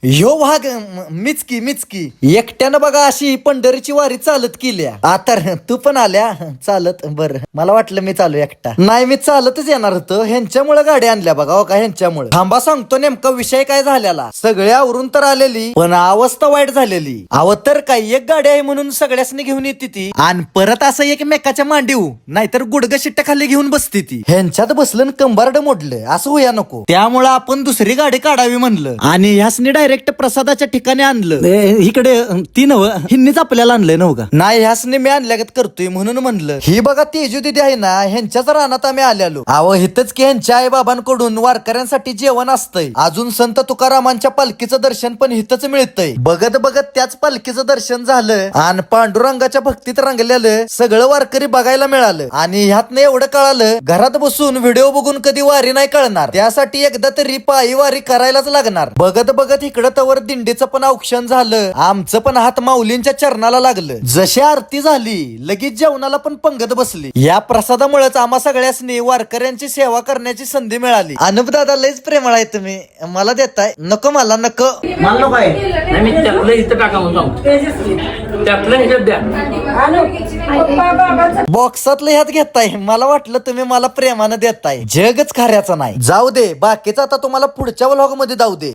ह्यो भाग मिचकी मिचकी एकट्यानं बघा अशी पंढरीची वारी चालत केल्या. आता तू पण आल्या चालत. बर मला वाटलं मी चालू एकटा. नाही मी चालतच येणार होतो. ह्यांच्यामुळे गाडी आणल्या बघा. हो का ह्यांच्यामुळे. थांबा सांगतो नेमका विषय काय झालेला. सगळे आवरून तर आलेली पण अवस्था वाईट झालेली. अव तर काय एक गाडी आहे म्हणून सगळ्यासनी घेऊन येते ती आणि परत असं एकमेकाच्या मांडीव नाहीतर गुडग शिट्ट खाली घेऊन बसते ती. ह्यांच्यात बसलं कंबारड मोडलं असं होया नको. त्यामुळं आपण दुसरी गाडी काढावी म्हणलं आणि ह्यासनी डायरेक्ट प्रसादाच्या ठिकाणी आणलं. इकडे ती नव हिंनीच आपल्याला आणलंय नव का. नाही ह्यासनी मी आणल्यागत करतोय म्हणून म्हणलं. ही बघा तेजू दिदी आहे ना ह्यांच्याच रानात आम्ही आलेलो. अहो हिथच की ह्यांच्या आई बाबांकडून वारकऱ्यांसाठी जेवण असतंय. अजून संत तुकारामांच्या पालखीचं दर्शन पण हिथच मिळतंय. बघत बघत त्याच पालखीचं दर्शन झालं आणि पांडुरंगाच्या भक्तीत रंगलेलं सगळं वारकरी बघायला मिळालं. आणि ह्यातनं एवढं कळालं घरात बसून व्हिडिओ बघून कधी वारी नाही कळणार. त्यासाठी एकदा तरी पायी वारी करायलाच लागणार. बघत बघत इकडं तवर दिंडीचं पण औक्षण झालं. आमचं पण हात माऊलींच्या चरणाला लागलं. जशी आरती झाली लगेच जेवणाला पण पंगत बसली. या प्रसादामुळेच आम्हा सगळ्यांनी वारकऱ्यांची सेवा करण्याची संधी मिळाली. अनुप दादा लयच प्रेमळ आहे तुम्ही. मला देताय? नको मला नको. मला नको आहे. नाही मी त्यातलं इथं टाका म्हणून त्यातलं ह्याच्यात द्या. बॉक्सातलं ह्यात घेताय. मला वाटलं तुम्ही मला प्रेमानं देताय. जगच खऱ्याचं नाही. जाऊ दे बाकीचं आता तुम्हाला पुढच्या व्लॉग मध्ये जाऊ दे.